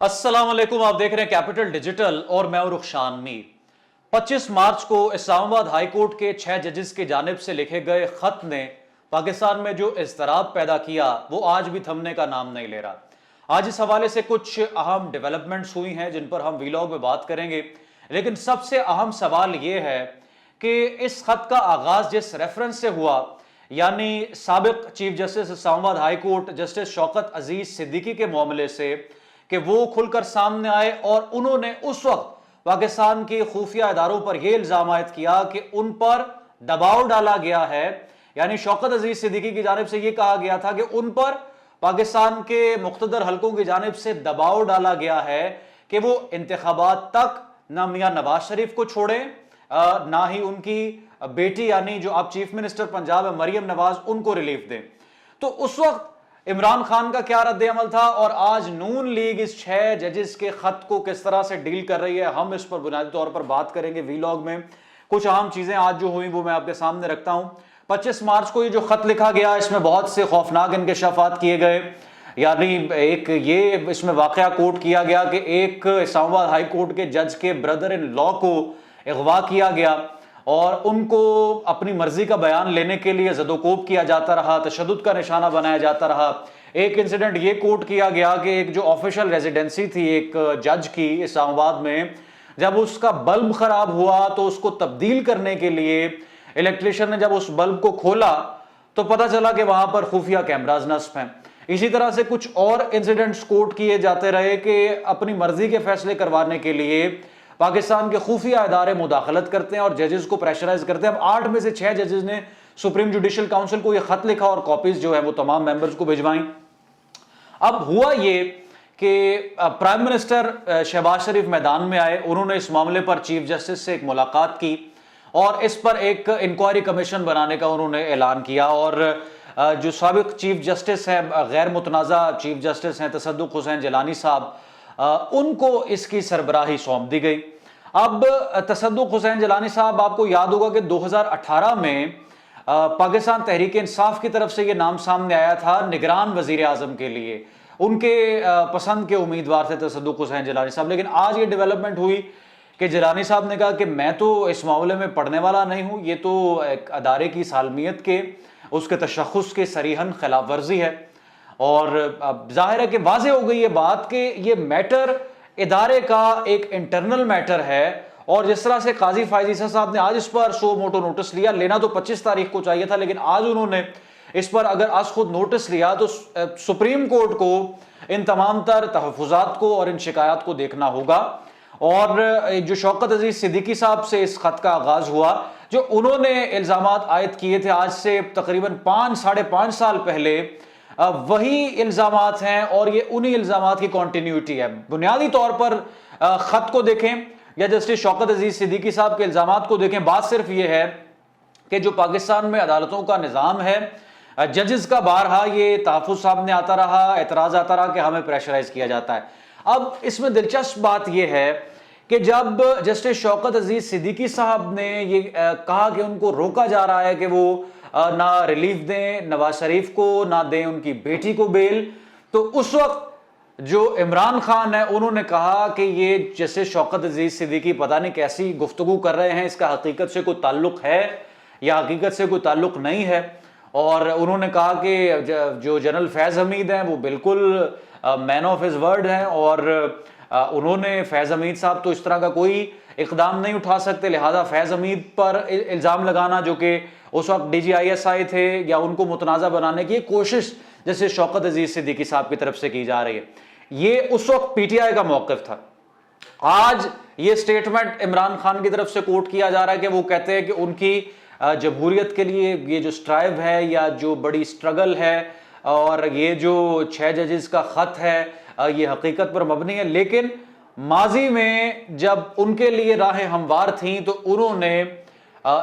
अस्सलाम वालेकुम। आप देख रहे हैं कैपिटल डिजिटल और मैं हूं रुखशान मीर। 25 मार्च को इस्लामाबाद हाई कोर्ट के 6 जजेस की जानिब से लिखे गए खत ने पाकिस्तान में जो इज़्तिराब पैदा किया वो आज भी थमने का नाम नहीं ले रहा। आज इस हवाले से कुछ अहम डेवलपमेंट्स हुई हैं जिन पर हम वीलॉग में बात करेंगे, लेकिन सबसे अहम सवाल ये है कि इस खत का आगाज जिस रेफरेंस से हुआ, यानी साबिक chief justice Islamabad high court justice Shaukat Aziz Siddiqui के मामले से, कि वो खुलकर सामने आए और उन्होंने उस वक्त पाकिस्तान के खुफिया इदारों पर यह इल्जाम आयद किया कि उन पर दबाव डाला गया है। यानी शौकत अजीज सिद्दीकी की जानिब से यह कहा गया था कि उन पर पाकिस्तान के मुख्तदर हलकों की जानिब से दबाव डाला गया है कि वो इंतखाबात तक ना मियां नवाज शरीफ को छोड़ें, ना ही उनकी बेटी यानी जो अब चीफ मिनिस्टर पंजाब है मरियम नवाज, उनको रिलीफ दें। तो उस वक्त इमरान खान का क्या रद्द अमल था और आज नून लीग इस 6 जजेस के खत को किस तरह से डील कर रही है, हम इस पर बुनियादी तौर पर बात करेंगे वीलॉग में। कुछ अहम चीजें आज जो हुई वो मैं आपके सामने रखता हूं। 25 मार्च को ये जो खत लिखा गया, इसमें बहुत से खौफनाक इंकशाफात किए गए। यानी एक ये इसमें वाकया कोट किया गया कि एक इस्लामाबाद हाई कोर्ट के जज के ब्रदर इन लॉ को अगवा किया गया और उनको अपनी मर्जी का बयान लेने के लिए ज़दोकोब किया जाता रहा, तशद्दुद का निशाना बनाया जाता रहा। एक इंसिडेंट ये कोट किया गया कि एक जो ऑफिशियल रेजिडेंसी थी एक जज की इस्लामाबाद में, जब उसका बल्ब खराब हुआ तो उसको तब्दील करने के लिए इलेक्ट्रिशियन ने जब उस बल्ब को खोला तो पता चला कि वहां पर खुफिया कैमराज नस्ब हैं। इसी तरह से कुछ और इंसिडेंट्स कोट किए जाते रहे कि अपनी मर्जी के फैसले करवाने के लिए पाकिस्तान के खुफिया इदारे मुदाखलत करते हैं और जजेस को प्रेशराइज करते हैं। अब 8 में से 6 जजेस ने सुप्रीम जुडिशल काउंसिल को यह खत लिखा और कॉपीज जो है वो तमाम मेंबर्स को भिजवाई। अब हुआ ये कि प्राइम मिनिस्टर शहबाज शरीफ मैदान में आए, उन्होंने इस मामले पर चीफ जस्टिस से एक मुलाकात की और इस पर एक इंक्वायरी कमीशन बनाने का उन्होंने ऐलान किया। और जो साबिक चीफ जस्टिस हैं, गैर मुतनाज़ा चीफ जस्टिस हैं तसद्दुक़ हुसैन जिलानी साहब, उनको इसकी सरबराही सौंप दी गई। अब तसद्दुक़ हुसैन जिलानी साहब, आपको याद होगा कि 2018 में पाकिस्तान तहरीक इंसाफ की तरफ से ये नाम सामने आया था निगरान वजीर आजम के लिए, उनके पसंद के उम्मीदवार थे तसद्दुक़ हुसैन जिलानी साहब। लेकिन आज ये डेवलपमेंट हुई कि जिलानी साहब ने कहा कि मैं तो इस मामले में पढ़ने वाला नहीं हूँ, ये तो एक अदारे की सालमियत के उसके तशख़्ख़ुस के सरीहन खिलाफ वर्जी है। और जाहिर है कि वाज़े हो गई ये बात कि ये मैटर इदारे का एक इंटरनल मैटर है और जिस तरह से काजी फायजीसा साहब ने आज इस पर सो मोटो नोटिस लिया, लेना तो 25 तारीख को चाहिए था, लेकिन आज उन्होंने इस पर अगर आज खुद नोटिस लिया तो सुप्रीम कोर्ट को इन तमाम तर तहफ़्फ़ुज़ात को और इन शिकायत को देखना होगा। और जो शौकत अजीज सिद्दीकी साहब से इस खत का आगाज हुआ, जो उन्होंने इल्ज़ामात आयद किए थे आज से तकरीबन 5-5.5 साल पहले, वही इल्जामात हैं और ये उन्हीं इल्जामात की कॉन्टिन्यूटी है। बुनियादी तौर पर खत को देखें या जस्टिस शौकत अजीज सिद्दीकी साहब के इल्जामात को देखें, बात सिर्फ ये है कि जो पाकिस्तान में अदालतों का निज़ाम है, जजेस का बारहा ये तहफ़्फ़ुज़ सामने आता रहा, एतराज़ आता रहा कि हमें प्रेशराइज किया जाता है। अब इसमें दिलचस्प बात यह है कि जब जस्टिस शौकत अजीज सिद्दीकी साहब ने ये कहा कि उनको रोका जा रहा है कि वो ना रिलीफ दें नवाज शरीफ को, ना दें उनकी बेटी को बेल, तो उस वक्त जो इमरान खान है उन्होंने कहा कि ये जैसे शौकत अजीज सिद्दीकी पता नहीं कैसी गुफ्तगू कर रहे हैं, इसका हकीकत से कोई ताल्लुक है या हकीकत से कोई ताल्लुक नहीं है। और उन्होंने कहा कि जो जनरल फैज़ हमीद हैं वो बिल्कुल मैन ऑफ हिज वर्ड हैं और उन्होंने फैज़ हमीद साहब तो इस तरह का कोई इकदाम नहीं उठा सकते, लिहाजा फैज़ हमीद पर इल्ज़ाम लगाना जो कि उस वक्त DGISI थे या उनको मुतनाज़ा बनाने की कोशिश जैसे शौकत अजीज सिद्दीकी साहब की तरफ से की जा रही है, ये उस वक्त PTI का मौक़िफ़ था। आज ये स्टेटमेंट इमरान खान की तरफ से कोट किया जा रहा है कि वो कहते हैं कि उनकी जमहूरियत के लिए ये जो स्ट्राइव है या जो बड़ी स्ट्रगल है और ये जो 6 जजेस का ख़त है ये हकीकत पर मबनी है, लेकिन माजी में जब उनके लिए राहें हमवार थीं तो उन्होंने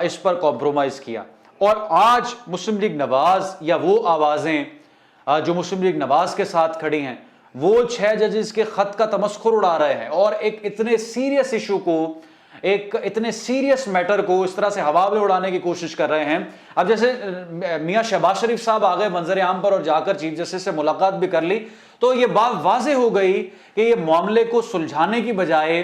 इस पर कॉम्प्रोमाइज़ किया। और आज मुस्लिम लीग नवाज या वो आवाज़ें जो मुस्लिम लीग नवाज के साथ खड़ी हैं, वो 6 जजेस के खत का तमस्खुर उड़ा रहे हैं और एक इतने सीरियस इशू को, एक इतने सीरियस मैटर को इस तरह से हवा में उड़ाने की कोशिश कर रहे हैं। अब जैसे मियां शहबाज शरीफ साहब आ गए मंजर आम पर और जाकर चीफ जस्टिस से मुलाकात भी कर ली, تو یہ بات واضح ہو گئی کہ یہ معاملے کو سلجھانے کی بجائے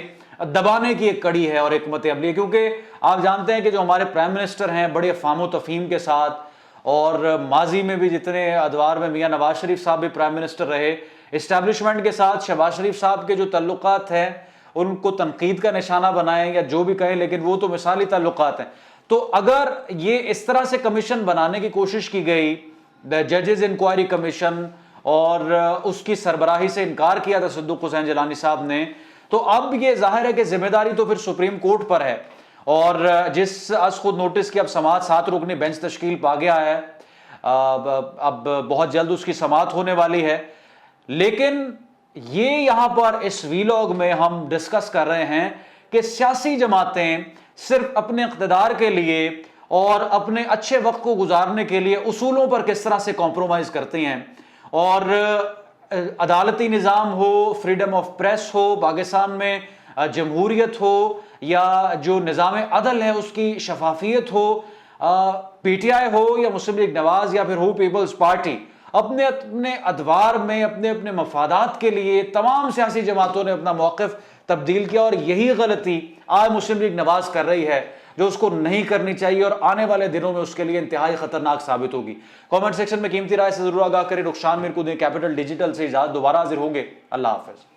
دبانے کی ایک کڑی ہے اور حکمت عملی ہے، کیونکہ آپ جانتے ہیں کہ جو ہمارے پرائم منسٹر ہیں بڑے افہام و تفہیم کے ساتھ، اور ماضی میں بھی جتنے ادوار میں میاں نواز شریف صاحب بھی پرائم منسٹر رہے، اسٹیبلشمنٹ کے ساتھ شہباز شریف صاحب کے جو تعلقات ہیں ان کو تنقید کا نشانہ بنائیں یا جو بھی کہیں، لیکن وہ تو مثالی تعلقات ہیں۔ تو اگر یہ اس طرح سے کمیشن بنانے کی کوشش کی گئی، ججز انکوائری کمیشن، اور اس کی سربراہی سے انکار کیا تھا صدوق حسین جیلانی صاحب نے، تو اب یہ ظاہر ہے کہ ذمہ داری تو پھر سپریم کورٹ پر ہے، اور جس از خود نوٹس کی اب سماعت 7 رکنی بینچ تشکیل پا گیا ہے، اب بہت جلد اس کی سماعت ہونے والی ہے۔ لیکن یہ یہاں پر اس ویلاگ میں ہم ڈسکس کر رہے ہیں کہ سیاسی جماعتیں صرف اپنے اقتدار کے لیے اور اپنے اچھے وقت کو گزارنے کے لیے اصولوں پر کس طرح سے کمپرومائز کرتی ہیں، اور عدالتی نظام ہو، فریڈم آف پریس ہو پاکستان میں، جمہوریت ہو، یا جو نظام عدل ہے اس کی شفافیت ہو، پی ٹی آئی ہو یا مسلم لیگ نواز یا پھر ہو پیپلز پارٹی، اپنے اپنے ادوار میں اپنے اپنے مفادات کے لیے تمام سیاسی جماعتوں نے اپنا موقف تبدیل کیا، اور یہی غلطی آج مسلم لیگ نواز کر رہی ہے جو اس کو نہیں کرنی چاہیے، اور آنے والے دنوں میں اس کے لیے انتہائی خطرناک ثابت ہوگی۔ کامنٹ سیکشن میں قیمتی رائے سے ضرور آگاہ کریں۔ رخشان میر کو دیں۔ کیپٹل ڈیجیٹل سے اجازت، دوبارہ حاضر ہوں گے۔ اللہ حافظ۔